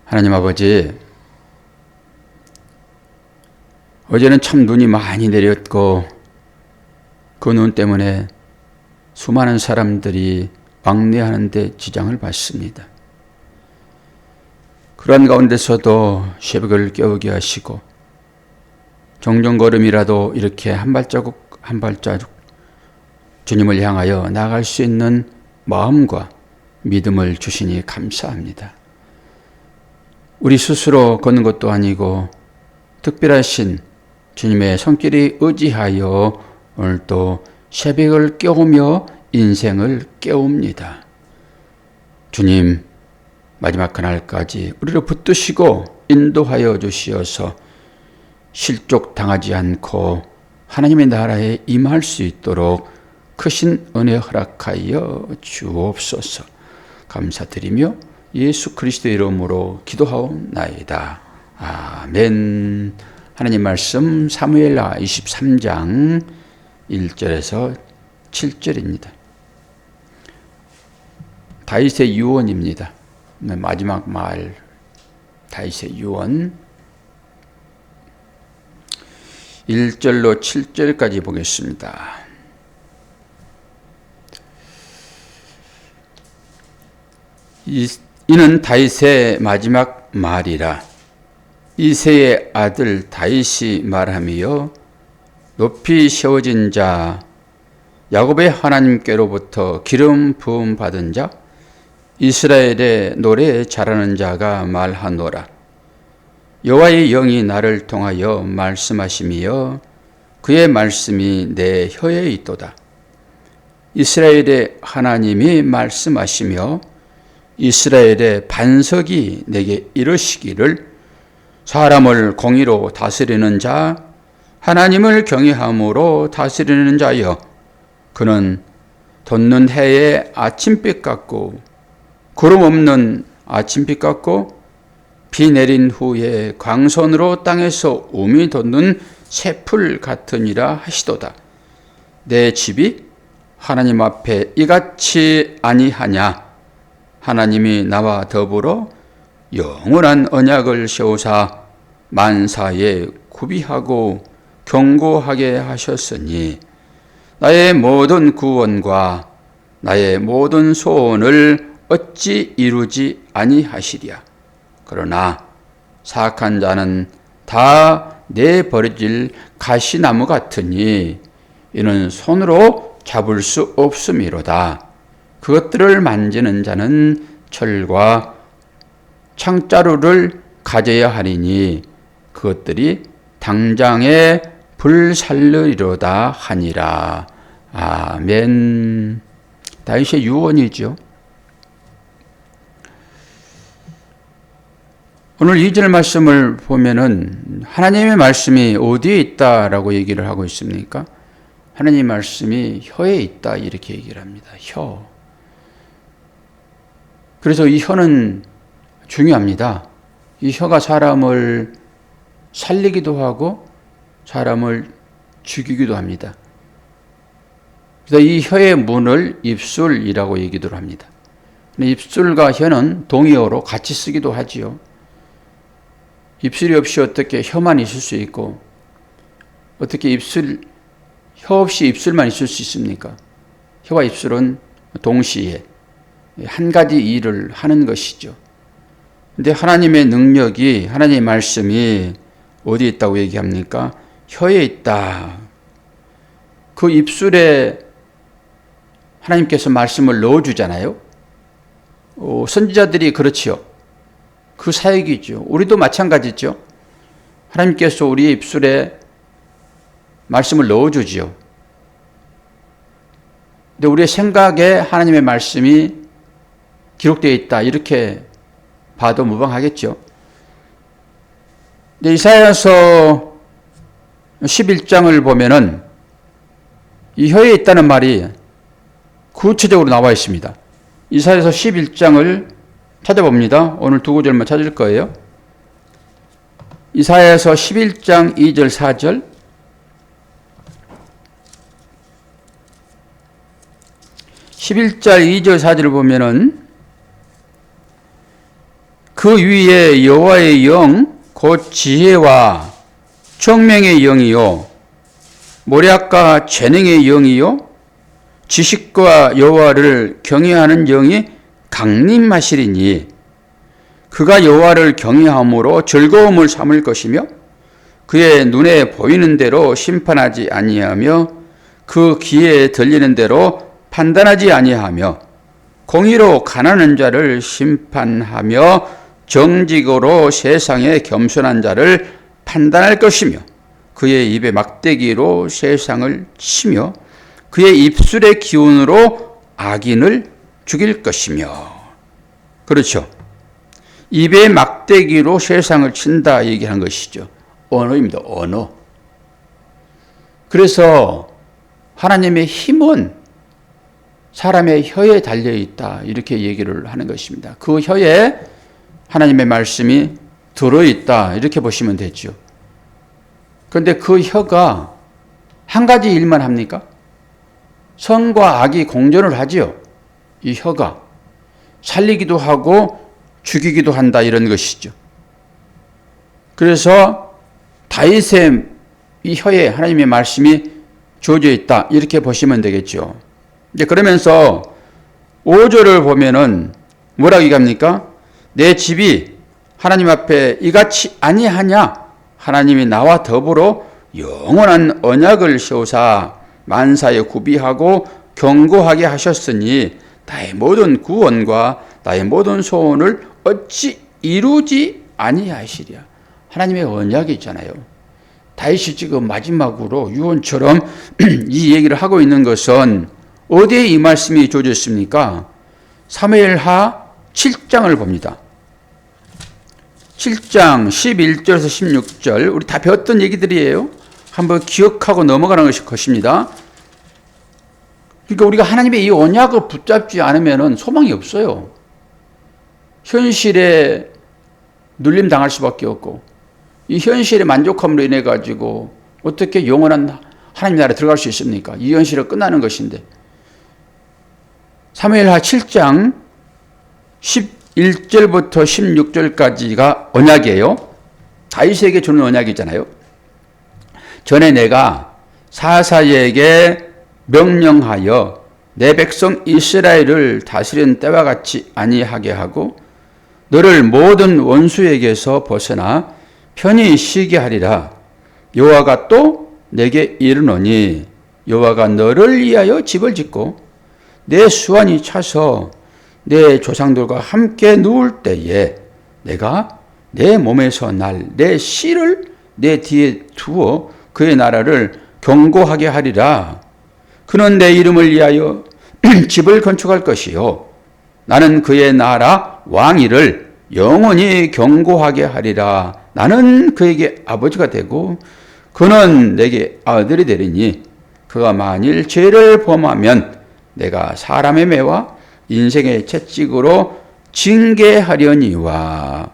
하나님 아버지, 어제는 참 눈이 많이 내렸고 그 눈 때문에 수많은 사람들이 왕래하는 데 지장을 받습니다. 그런 가운데서도 새벽을 깨우게 하시고 정정걸음이라도 이렇게 한 발자국 한 발자국 주님을 향하여 나아갈 수 있는 마음과 믿음을 주시니 감사합니다. 우리 스스로 걷는 것도 아니고 특별하신 주님의 손길이 의지하여 오늘도 새벽을 깨우며 인생을 깨웁니다. 주님, 마지막 그날까지 우리를 붙드시고 인도하여 주시어서 실족당하지 않고 하나님의 나라에 임할 수 있도록 크신 은혜 허락하여 주옵소서. 감사드리며 예수 그리스도의 이름으로 기도하옵나이다. 아멘. 하나님 말씀 사무엘하 23장 1절에서 7절입니다. 다윗의 유언입니다. 마지막 말 다윗의 유언 1절로 7절까지 보겠습니다. 이는 다윗의 마지막 말이라. 이새의 아들 다윗이 말하며 높이 세워진 자 야곱의 하나님께로부터 기름 부음 받은 자 이스라엘의 노래 잘하는 자가 말하노라. 여호와의 영이 나를 통하여 말씀하시며 그의 말씀이 내 혀에 있도다. 이스라엘의 하나님이 말씀하시며 이스라엘의 반석이 내게 이르시기를 사람을 공의로 다스리는 자 하나님을 경외함으로 다스리는 자여 그는 돋는 해의 아침빛 같고 구름 없는 아침빛 같고 비 내린 후에 광선으로 땅에서 우미 돋는 새풀 같으니라 하시도다. 내 집이 하나님 앞에 이같이 아니하냐. 하나님이 나와 더불어 영원한 언약을 세우사 만사에 구비하고 경고하게 하셨으니 나의 모든 구원과 나의 모든 소원을 어찌 이루지 아니하시랴. 그러나 사악한 자는 다 내버려질 가시나무 같으니 이는 손으로 잡을 수 없음이로다. 그것들을 만지는 자는 철과 창자루를 가져야 하리니 그것들이 당장에 불살르리로다 하니라. 아멘. 다윗의 유언이죠. 오늘 2절 말씀을 보면은 하나님의 말씀이 어디에 있다라고 얘기를 하고 있습니까? 하나님의 말씀이 혀에 있다 이렇게 얘기를 합니다. 혀. 그래서 이 혀는 중요합니다. 이 혀가 사람을 살리기도 하고 사람을 죽이기도 합니다. 그래서 이 혀의 문을 입술이라고 얘기도 합니다. 입술과 혀는 동의어로 같이 쓰기도 하지요. 입술이 없이 어떻게 혀만 있을 수 있고 어떻게 혀 없이 입술만 있을 수 있습니까? 혀와 입술은 동시에 한 가지 일을 하는 것이죠. 근데 하나님의 능력이, 하나님의 말씀이 어디에 있다고 얘기합니까? 혀에 있다. 그 입술에 하나님께서 말씀을 넣어주잖아요. 선지자들이 그렇지요. 그 사역이죠. 우리도 마찬가지죠. 하나님께서 우리의 입술에 말씀을 넣어주지요. 근데 우리의 생각에 하나님의 말씀이 기록되어 있다. 이렇게 봐도 무방하겠죠. 근데 이사야서 11장을 보면은 이 혀에 있다는 말이 구체적으로 나와 있습니다. 이사야서 11장을 찾아봅니다. 오늘 두 구절만 찾을 거예요. 이사야서 11장 2절 4절 11절 2절 4절을 보면은 그 위에 여호와의 영 곧 지혜와 총명의 영이요 모략과 재능의 영이요 지식과 여호와를 경외하는 영이 강림하시리니 그가 여호와를 경외함으로 즐거움을 삼을 것이며 그의 눈에 보이는 대로 심판하지 아니하며 그 귀에 들리는 대로 판단하지 아니하며 공의로 가난한 자를 심판하며 정직으로 세상의 겸손한 자를 판단할 것이며 그의 입에 막대기로 세상을 치며 그의 입술의 기운으로 악인을 죽일 것이며. 그렇죠. 입에 막대기로 세상을 친다 얘기한 것이죠. 언어입니다. 언어. 그래서 하나님의 힘은 사람의 혀에 달려있다 이렇게 얘기를 하는 것입니다. 그 혀에 하나님의 말씀이 들어있다 이렇게 보시면 되죠. 그런데 그 혀가 한 가지 일만 합니까? 선과 악이 공존을 하지요. 이 혀가 살리기도 하고 죽이기도 한다 이런 것이죠. 그래서 다윗의 이 혀에 하나님의 말씀이 주어져 있다 이렇게 보시면 되겠죠. 이제 그러면서 5절을 보면은 뭐라고 얘기합니까? 내 집이 하나님 앞에 이같이 아니하냐? 하나님이 나와 더불어 영원한 언약을 세우사 만사에 구비하고 경고하게 하셨으니 나의 모든 구원과 나의 모든 소원을 어찌 이루지 아니하시랴. 하나님의 언약이 있잖아요. 다윗이 지금 마지막으로 유언처럼 이 얘기를 하고 있는 것은 어디에 이 말씀이 주어져 있습니까? 사무엘하 7장을 봅니다. 7장 11절에서 16절 우리 다 배웠던 얘기들이에요. 한번 기억하고 넘어가는 것입니다. 그러니까 우리가 하나님의 이 언약을 붙잡지 않으면 소망이 없어요. 현실에 눌림 당할 수밖에 없고 이 현실의 만족함으로 인해 가지고 어떻게 영원한 하나님 나라에 들어갈 수 있습니까? 이 현실은 끝나는 것인데. 사무엘하 7장 11절부터 16절까지가 언약이에요. 다윗에게 주는 언약이잖아요. 전에 내가 사사에게 명령하여 내 백성 이스라엘을 다스리는 때와 같이 아니하게 하고 너를 모든 원수에게서 벗어나 편히 쉬게 하리라. 여호와가 또 내게 이르노니 여호와가 너를 위하여 집을 짓고 내 수완이 차서 내 조상들과 함께 누울 때에 내가 내 몸에서 날 내 씨를 내 뒤에 두어 그의 나라를 경고하게 하리라. 그는 내 이름을 위하여 집을 건축할 것이요 나는 그의 나라 왕위를 영원히 경고하게 하리라. 나는 그에게 아버지가 되고 그는 내게 아들이 되리니 그가 만일 죄를 범하면 내가 사람의 매와 인생의 채찍으로 징계하려니와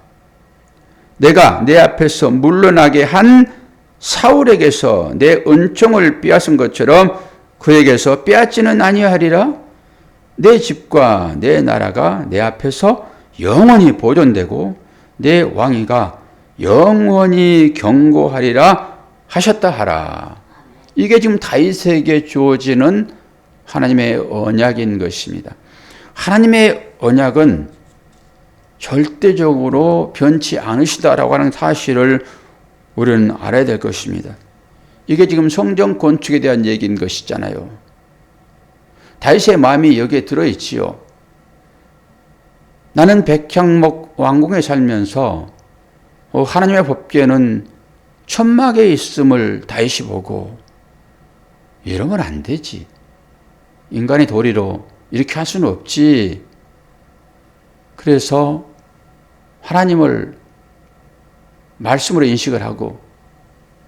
내가 내 앞에서 물러나게 한 사울에게서 내 은총을 빼앗은 것처럼 그에게서 빼앗지는 아니하리라. 내 집과 내 나라가 내 앞에서 영원히 보존되고 내 왕위가 영원히 경고하리라 하셨다 하라. 이게 지금 다윗에게 주어지는 하나님의 언약인 것입니다. 하나님의 언약은 절대적으로 변치 않으시다라고 하는 사실을 우리는 알아야 될 것입니다. 이게 지금 성전 건축에 대한 얘기인 것이잖아요. 다윗의 마음이 여기에 들어있지요. 나는 백향목 왕궁에 살면서 하나님의 법궤는 천막에 있음을 다윗이 보고 이러면 안 되지. 인간의 도리로 이렇게 할 수는 없지. 그래서 하나님을 말씀으로 인식을 하고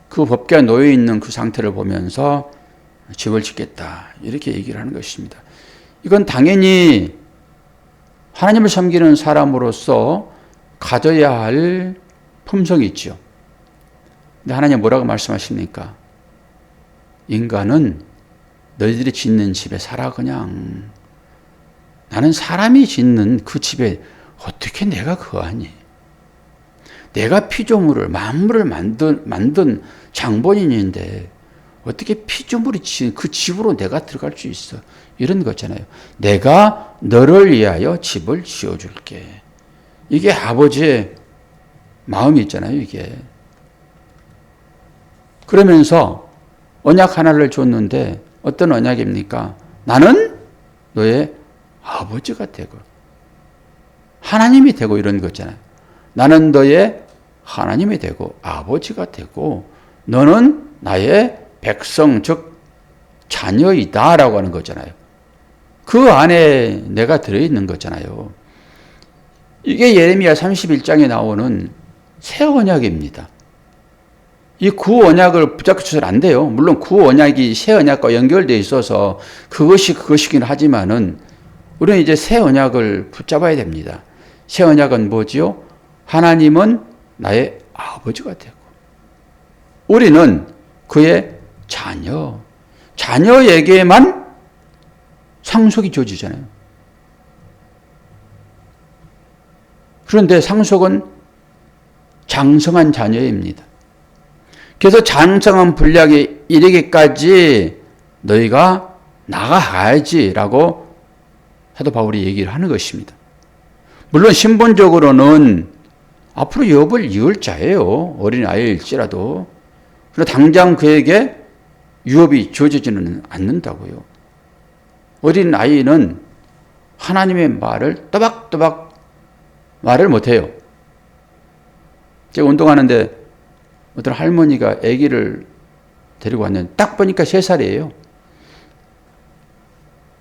그 법궤가 놓여 있는 그 상태를 보면서 집을 짓겠다 이렇게 얘기를 하는 것입니다. 이건 당연히 하나님을 섬기는 사람으로서 가져야 할 품성이 있죠. 근데 하나님 뭐라고 말씀하십니까? 인간은 너희들이 짓는 집에 살아 그냥. 나는 사람이 짓는 그 집에 어떻게 내가 거하니? 내가 피조물을 만물을 만든 장본인인데 어떻게 피조물이 그 집으로 내가 들어갈 수 있어? 이런 거잖아요. 내가 너를 위하여 집을 지어줄게. 이게 아버지의 마음이 있잖아요, 이게. 그러면서 언약 하나를 줬는데 어떤 언약입니까? 나는 너의 아버지가 되고 하나님이 되고 이런 거잖아요. 나는 너의 하나님이 되고 아버지가 되고 너는 나의 백성 즉 자녀이다 라고 하는 거잖아요. 그 안에 내가 들어있는 거잖아요. 이게 예레미야 31장에 나오는 새 언약입니다. 이 구언약을 붙잡고서는 안 돼요. 물론 구언약이 새 언약과 연결되어 있어서 그것이긴 하지만은 우리는 이제 새 언약을 붙잡아야 됩니다. 새 언약은 뭐지요? 하나님은 나의 아버지가 되고 우리는 그의 자녀. 자녀에게만 상속이 주어지잖아요. 그런데 상속은 장성한 자녀입니다. 그래서 장성한 분량에 이르기까지 너희가 나아가야지라고 사도 바울이 얘기를 하는 것입니다. 물론 신분적으로는 앞으로 욥을 이을 자예요. 어린 아이일지라도. 그러나 당장 그에게 유업이 주어지지는 않는다고요. 어린 아이는 하나님의 말을 또박또박 말을 못해요. 제가 운동하는데 어떤 할머니가 아기를 데리고 왔는데 딱 보니까 3살이에요.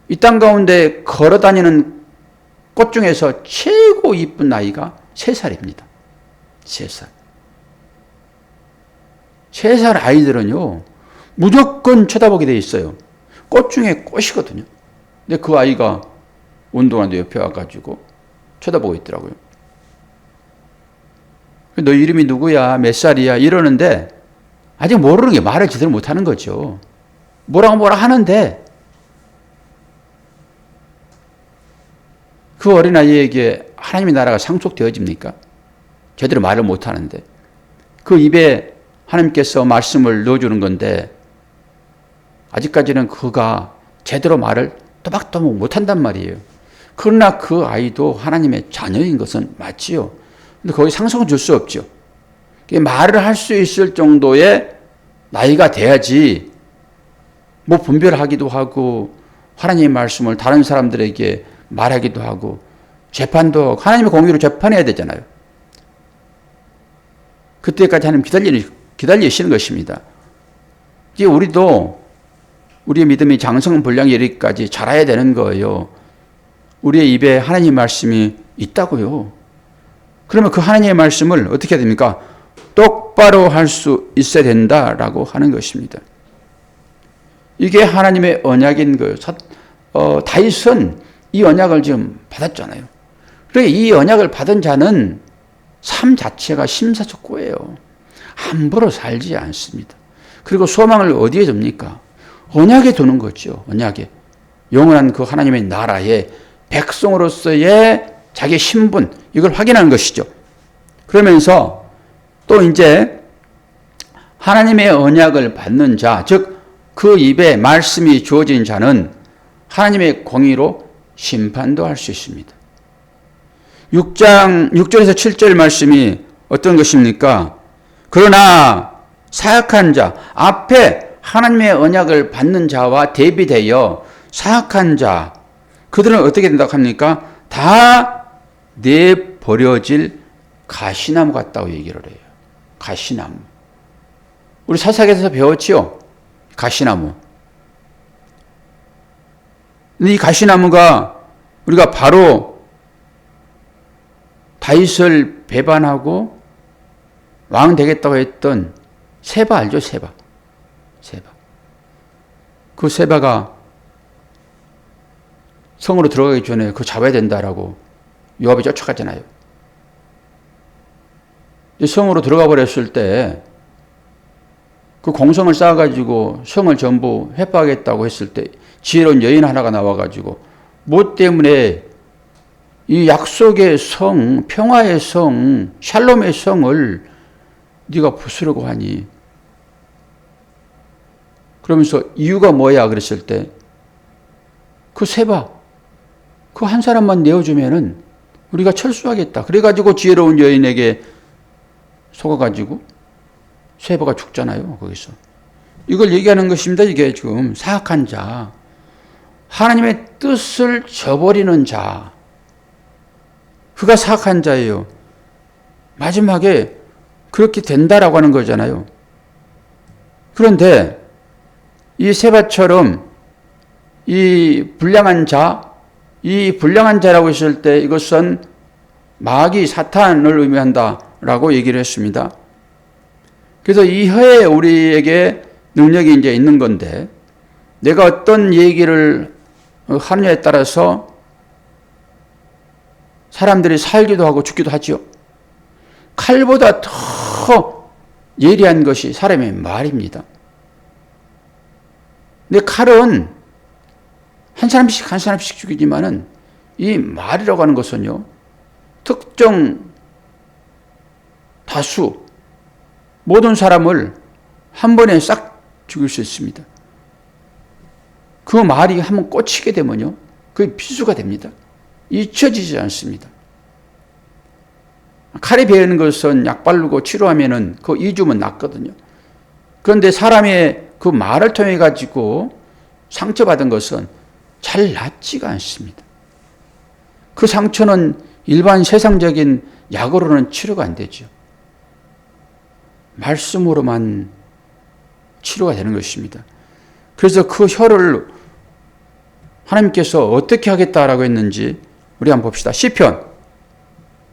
이 땅 가운데 걸어다니는 꽃 중에서 최고 이쁜 나이가 3살입니다. 3살. 3살 아이들은요, 무조건 쳐다보게 돼 있어요. 꽃 중에 꽃이거든요. 근데 그 아이가 운동하는데 옆에 와가지고 쳐다보고 있더라고요. 너 이름이 누구야? 몇 살이야? 이러는데 아직 모르는 게 말을 제대로 못하는 거죠. 뭐라 하는데 그 어린아이에게 하나님의 나라가 상속되어집니까? 제대로 말을 못하는데 그 입에 하나님께서 말씀을 넣어주는 건데 아직까지는 그가 제대로 말을 또박또박 못한단 말이에요. 그러나 그 아이도 하나님의 자녀인 것은 맞지요. 근데 거기 상속은 줄 수 없죠. 말을 할 수 있을 정도의 나이가 돼야지 뭐 분별하기도 하고 하나님의 말씀을 다른 사람들에게 말하기도 하고 재판도 하나님의 공의로 재판해야 되잖아요. 그때까지 하나님 기다리시는 것입니다. 이제 우리도 우리의 믿음이 장성 분량에 이르기까지 자라야 되는 거예요. 우리의 입에 하나님의 말씀이 있다고요. 그러면 그 하나님의 말씀을 어떻게 해야 됩니까? 똑바로 할 수 있어야 된다라고 하는 것입니다. 이게 하나님의 언약인 거예요. 다윗은 이 언약을 지금 받았잖아요. 그러니까 이 언약을 받은 자는 삶 자체가 심사숙고해요. 함부로 살지 않습니다. 그리고 소망을 어디에 둡니까? 언약에 두는 거죠. 언약에. 영원한 그 하나님의 나라의 백성으로서의 자기 신분, 이걸 확인하는 것이죠. 그러면서 또 이제 하나님의 언약을 받는 자, 즉 그 입에 말씀이 주어진 자는 하나님의 공의로 심판도 할 수 있습니다. 6절에서 7절 말씀이 어떤 것입니까? 그러나 사역한 자, 앞에 하나님의 언약을 받는 자와 대비되어 사역한 자, 그들은 어떻게 된다고 합니까? 다 내버려질 가시나무 같다고 얘기를 해요. 가시나무. 우리 사사기에서 배웠지요? 가시나무. 근데 이 가시나무가 우리가 바로 다윗을 배반하고 왕 되겠다고 했던 세바 알죠? 세바. 그 세바가 성으로 들어가기 전에 그거 잡아야 된다라고 요압이 쫓아갔잖아요. 성으로 들어가 버렸을 때 그 공성을 쌓아가지고 성을 전부 회파하겠다고 했을 때 지혜로운 여인 하나가 나와가지고 뭐 때문에 이 약속의 성, 평화의 성, 샬롬의 성을 네가 부수려고 하니? 그러면서 이유가 뭐야 그랬을 때 그 세바, 그 한 사람만 내어주면은 우리가 철수하겠다. 그래가지고 지혜로운 여인에게 속아가지고 세바가 죽잖아요. 거기서. 이걸 얘기하는 것입니다. 이게 지금 사악한 자, 하나님의 뜻을 저버리는 자, 그가 사악한 자예요. 마지막에 그렇게 된다라고 하는 거잖아요. 그런데 이 세바처럼 이 불량한 자, 이 불량한 자라고 했을 때 이것은 마귀 사탄을 의미한다라고 얘기를 했습니다. 그래서 이 혀에 우리에게 능력이 이제 있는 건데 내가 어떤 얘기를 하느냐에 따라서 사람들이 살기도 하고 죽기도 하죠. 칼보다 더 예리한 것이 사람의 말입니다. 근데 칼은 한 사람씩 죽이지만은 이 말이라고 하는 것은요, 특정 다수, 모든 사람을 한 번에 싹 죽일 수 있습니다. 그 말이 한번 꽂히게 되면요, 그게 비수가 됩니다. 잊혀지지 않습니다. 칼에 베이는 것은 약 바르고 치료하면은 그 2주면 낫거든요. 그런데 사람의 그 말을 통해 가지고 상처받은 것은 잘 낫지가 않습니다. 그 상처는 일반 세상적인 약으로는 치료가 안 되죠. 말씀으로만 치료가 되는 것입니다. 그래서 그 혀를 하나님께서 어떻게 하겠다라고 했는지 우리 한번 봅시다. 시편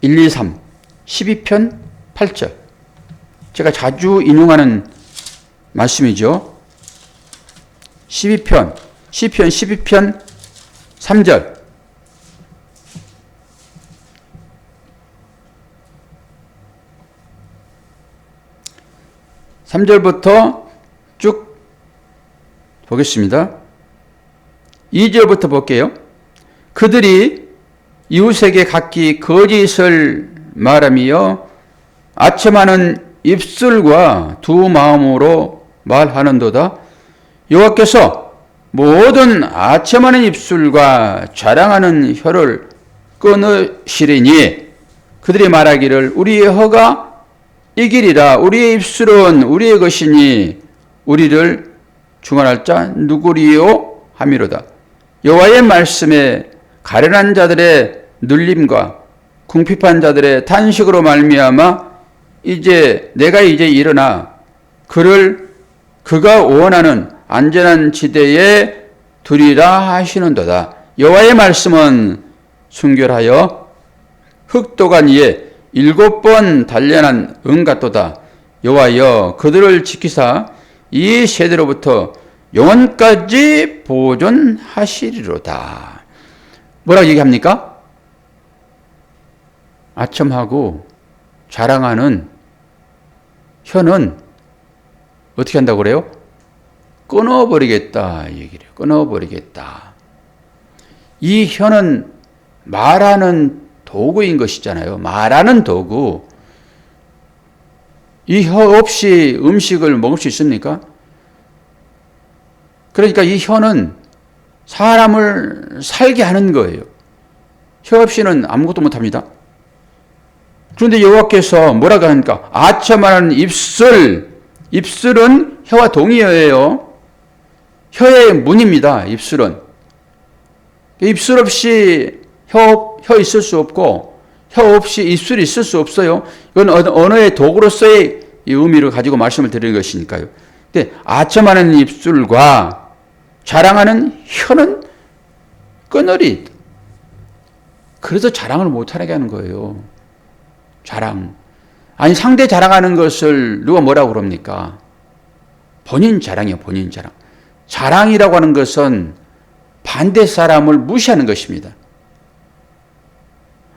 123, 12편 8절. 제가 자주 인용하는 말씀이죠. 시편 12편 3절. (3절부터) 쭉 보겠습니다. 2절부터 볼게요. 그들이 이웃에게 각기 거짓을 말하며 아첨하는 입술과 두 마음으로 말하는도다. 여호와께서 모든 아첨하는 입술과 자랑하는 혀를 끊으시리니 그들이 말하기를 우리의 혀가 이기리라. 우리의 입술은 우리의 것이니 우리를 중언할 자 누구리요 하미로다. 여호와의 말씀에 가련한 자들의 눌림과 궁핍한 자들의 탄식으로 말미암아 내가 이제 일어나 그가 원하는 안전한 지대에 두리라 하시는도다. 여호와의 말씀은 순결하여 흑도간 위에 7번 단련한 은 같도다. 여호와여 그들을 지키사 이 세대로부터 영원까지 보존하시리로다. 뭐라고 얘기합니까? 아첨하고 자랑하는 혀는 어떻게 한다고 그래요? 끊어버리겠다 얘기를 해요. 끊어버리겠다. 이 혀는 말하는 도구인 것이잖아요. 말하는 도구. 이 혀 없이 음식을 먹을 수 있습니까? 그러니까 이 혀는 사람을 살게 하는 거예요. 혀 없이는 아무것도 못합니다. 그런데 여호와께서 뭐라고 하니까 아첨하는 입술은 혀와 동의어예요. 혀의 문입니다. 입술은. 입술 없이 혀 있을 수 없고 혀 없이 입술이 있을 수 없어요. 이건 언어의 도구로서의 이 의미를 가지고 말씀을 드리는 것이니까요. 근데 아첨하는 입술과 자랑하는 혀는 끊으리. 그래서 자랑을 못하게 하는 거예요. 자랑. 아니 상대 자랑하는 것을 누가 뭐라고 그럽니까? 본인 자랑이에요. 본인 자랑. 자랑이라고 하는 것은 반대 사람을 무시하는 것입니다.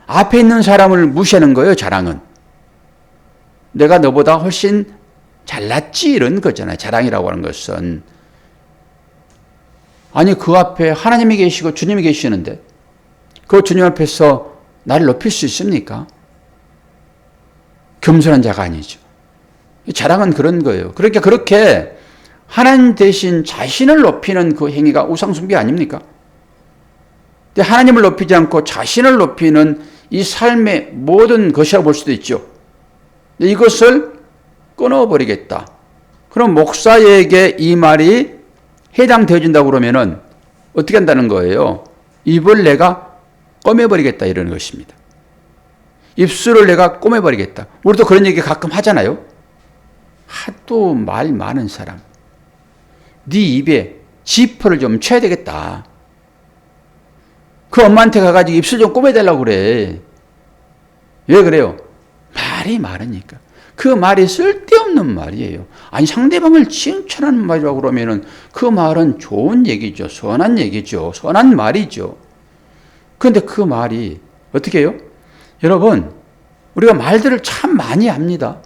앞에 있는 사람을 무시하는 거예요. 자랑은. 내가 너보다 훨씬 잘났지 이런 거잖아요. 자랑이라고 하는 것은. 아니 그 앞에 하나님이 계시고 주님이 계시는데 그 주님 앞에서 나를 높일 수 있습니까? 겸손한 자가 아니죠. 자랑은 그런 거예요. 그러니까 그렇게 하나님 대신 자신을 높이는 그 행위가 우상숭배 아닙니까? 근데 하나님을 높이지 않고 자신을 높이는 이 삶의 모든 것이라고 볼 수도 있죠. 이것을 끊어버리겠다. 그럼 목사에게 이 말이 해당되어진다고 그러면은 어떻게 한다는 거예요? 입을 내가 꿰매버리겠다 이러는 것입니다. 입술을 내가 꿰매버리겠다. 우리도 그런 얘기 가끔 하잖아요. 하도 말 많은 사람. 네 입에 지퍼를 좀 쳐야 되겠다. 그 엄마한테 가가지고 입술 좀 꿰매달라고 그래. 왜 그래요? 말이 많으니까. 그 말이 쓸데없는 말이에요. 아니 상대방을 칭찬하는 말이라고 그러면은 그 말은 좋은 얘기죠. 선한 얘기죠. 선한 말이죠. 그런데 그 말이 어떻게 해요? 여러분 우리가 말들을 참 많이 합니다.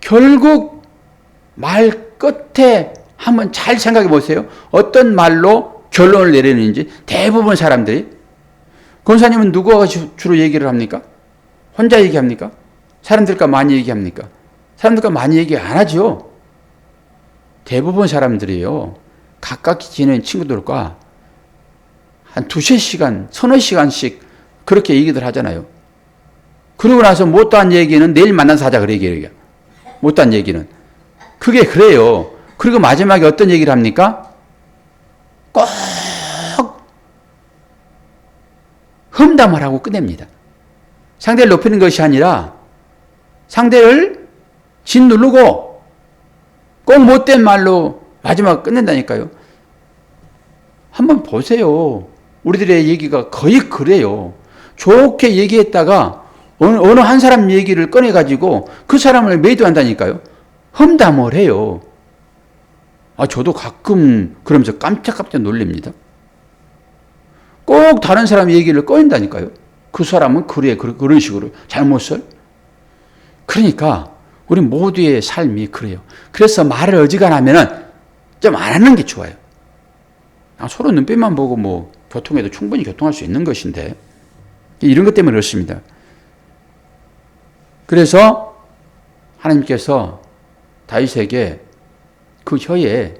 결국 말 끝에 한번 잘 생각해 보세요. 어떤 말로 결론을 내리는지 대부분 사람들이. 권사님은 누구와 주로 얘기를 합니까? 혼자 얘기합니까? 사람들과 많이 얘기합니까? 사람들과 많이 얘기 안 하죠. 대부분 사람들이요. 가깝게 지내는 친구들과 한 두세 시간, 서너 시간씩 그렇게 얘기들 하잖아요. 그러고 나서 못한 얘기는 내일 만나서 하자 그래 얘기해요. 못한 얘기는. 그게 그래요. 그리고 마지막에 어떤 얘기를 합니까? 꼭 험담을 하고 끝냅니다. 상대를 높이는 것이 아니라 상대를 짓누르고 꼭 못된 말로 마지막 끝낸다니까요. 한번 보세요. 우리들의 얘기가 거의 그래요. 좋게 얘기했다가 어느 한 사람 얘기를 꺼내가지고 그 사람을 매도한다니까요. 험담을 해요. 저도 가끔 그러면서 깜짝깜짝 놀랍니다. 꼭 다른 사람 얘기를 꺼낸다니까요. 그 사람은 그래, 그런 식으로 잘못을. 그러니까 우리 모두의 삶이 그래요. 그래서 말을 어지간하면은 좀 안 하는 게 좋아요. 서로 눈빛만 보고 뭐 교통해도 충분히 교통할 수 있는 것인데 이런 것 때문에 그렇습니다. 그래서 하나님께서 다윗에게 그 혀에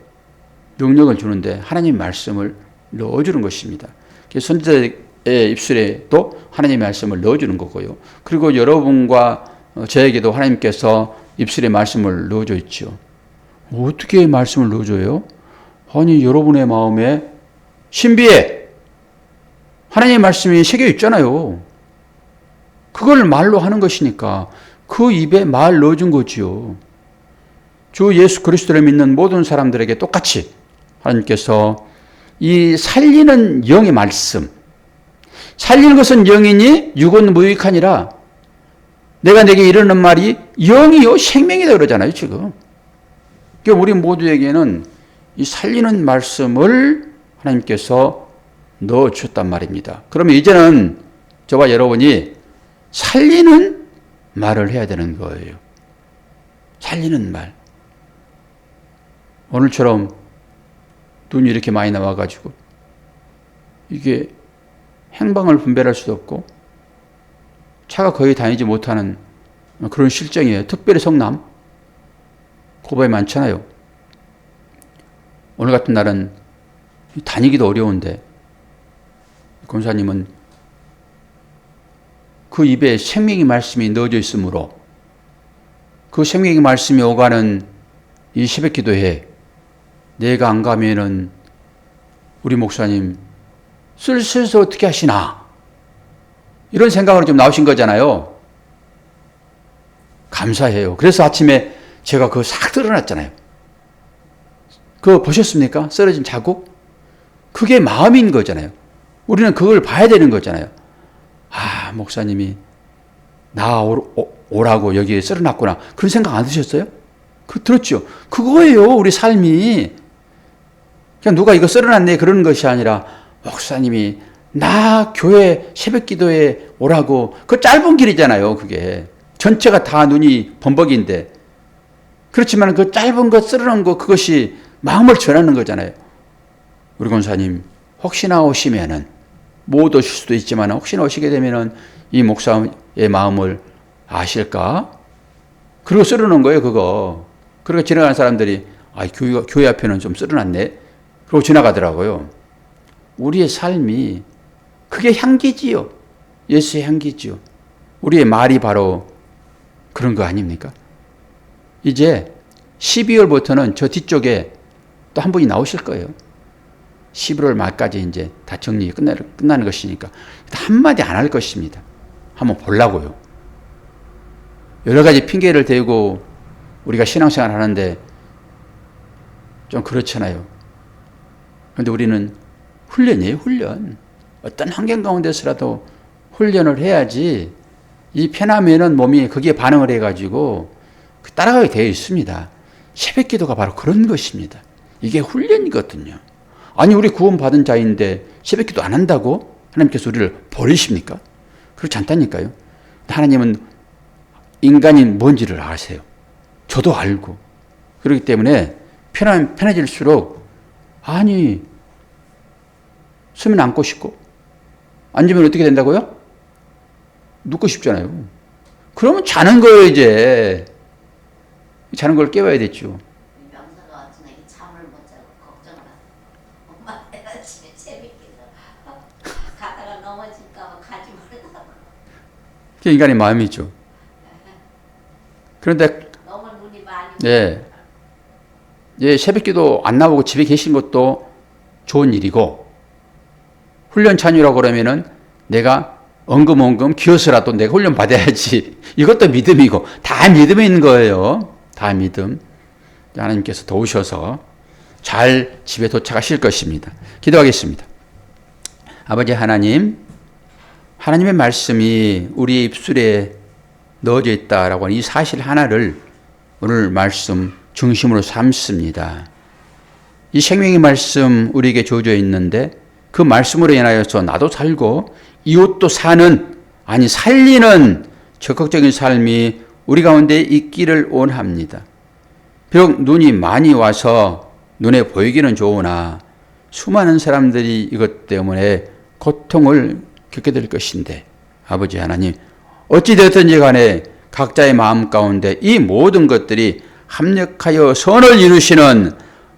능력을 주는데 하나님 말씀을 넣어주는 것입니다. 선지자의 입술에도 하나님의 말씀을 넣어주는 거고요. 그리고 여러분과 저에게도 하나님께서 입술에 말씀을 넣어줘 있죠. 어떻게 말씀을 넣어줘요? 아니 여러분의 마음에 신비에 하나님의 말씀이 새겨 있잖아요. 그걸 말로 하는 것이니까 그 입에 말 넣어준 거지요. 주 예수 그리스도를 믿는 모든 사람들에게 똑같이 하나님께서 이 살리는 영의 말씀, 살리는 것은 영이니 육은 무익하니라. 내가 내게 이르는 말이 영이요 생명이다 그러잖아요 지금. 그러니까 우리 모두에게는 이 살리는 말씀을 하나님께서 넣어주셨단 말입니다. 그러면 이제는 저와 여러분이 살리는 말을 해야 되는 거예요. 살리는 말. 오늘처럼 눈이 이렇게 많이 나와가지고 이게 행방을 분별할 수도 없고 차가 거의 다니지 못하는 그런 실정이에요. 특별히 성남 고바에 많잖아요. 오늘 같은 날은 다니기도 어려운데 권사님은 그 입에 생명의 말씀이 넣어져 있으므로 그 생명의 말씀이 오가는 이 새벽 기도에 내가 안 가면은 우리 목사님 쓸쓸해서 어떻게 하시나 이런 생각으로 좀 나오신 거잖아요. 감사해요. 그래서 아침에 제가 그거 싹 드러났잖아요. 그거 보셨습니까? 쓰러진 자국? 그게 마음인 거잖아요. 우리는 그걸 봐야 되는 거잖아요. 목사님이 나 오라고 여기에 쓰러났구나. 그런 생각 안 드셨어요? 들었죠? 그거예요, 우리 삶이. 그냥 누가 이거 쓰러났네 그러는 것이 아니라 목사님이 나 교회 새벽 기도에 오라고. 그 짧은 길이잖아요, 그게. 전체가 다 눈이 범벅인데. 그렇지만 그 짧은 거 쓰러난 거 그것이 마음을 전하는 거잖아요. 우리 권사님 혹시나 오시면은 못 오실 수도 있지만 혹시나 오시게 되면은 이 목사의 마음을 아실까? 그리고 쓰러놓은 거예요, 그거. 그리고 지나가는 사람들이 교회 앞에는 좀 쓰러놨네. 그러고 지나가더라고요. 우리의 삶이 그게 향기지요. 예수의 향기지요. 우리의 말이 바로 그런 거 아닙니까? 이제 12월부터는 저 뒤쪽에 또 한 분이 나오실 거예요. 11월 말까지 이제 다 정리 끝나는 것이니까 한마디 안 할 것입니다. 한번 보려고요. 여러 가지 핑계를 대고 우리가 신앙생활 하는데 좀 그렇잖아요. 그런데 우리는 훈련이에요, 훈련. 어떤 환경 가운데서라도 훈련을 해야지 이 편하면은 몸이 거기에 반응을 해가지고 따라가게 되어 있습니다. 새벽 기도가 바로 그런 것입니다. 이게 훈련이거든요. 아니, 우리 구원받은 자인데 새벽 기도 안 한다고 하나님께서 우리를 버리십니까? 그렇지 않다니까요. 하나님은 인간이 뭔지를 아세요. 저도 알고. 그렇기 때문에 편해질수록 아니, 쓰면 앉고 싶고 앉으면 어떻게 된다고요? 눕고 싶잖아요. 그러면 자는 거예요, 이제. 자는 걸 깨워야 됐죠. 명사가 왔으나 잠을 못 자고 걱정을 하고 엄마 내가 집에 재밌겠어 가다가 넘어질까 봐 가지 말라고. 그게 인간의 마음이죠. 그런데 너무 눈이 많이 예, 새벽기도 안 나오고 집에 계신 것도 좋은 일이고 훈련 찬유라고 그러면은 내가 엉금엉금 기어서라도 내가 훈련 받아야지. 이것도 믿음이고 다 믿음에 있는 거예요. 다 믿음. 하나님께서 도우셔서 잘 집에 도착하실 것입니다. 기도하겠습니다. 아버지 하나님, 하나님의 말씀이 우리의 입술에 넣어져 있다라고 하는 이 사실 하나를 오늘 말씀 중심으로 삼습니다. 이 생명의 말씀 우리에게 주어져 있는데 그 말씀으로 인하여서 나도 살고 이웃도 사는, 아니 살리는 적극적인 삶이 우리 가운데 있기를 원합니다. 비록 눈이 많이 와서 눈에 보이기는 좋으나 수많은 사람들이 이것 때문에 고통을 겪게 될 것인데 아버지 하나님, 어찌되었든지 간에 각자의 마음 가운데 이 모든 것들이 합력하여 선을 이루시는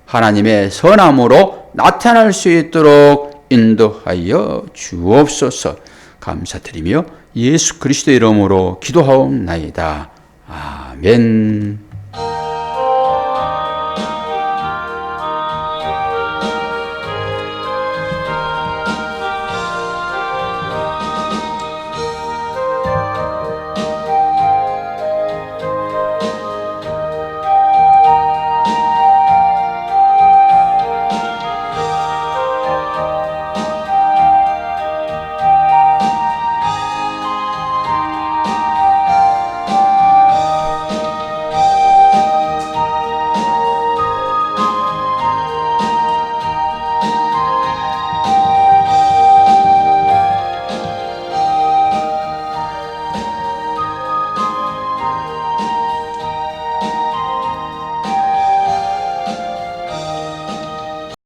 하나님의 선함으로 나타날 수 있도록 인도하여 주옵소서. 감사드리며 예수 그리스도의 이름으로 기도하옵나이다. 아멘.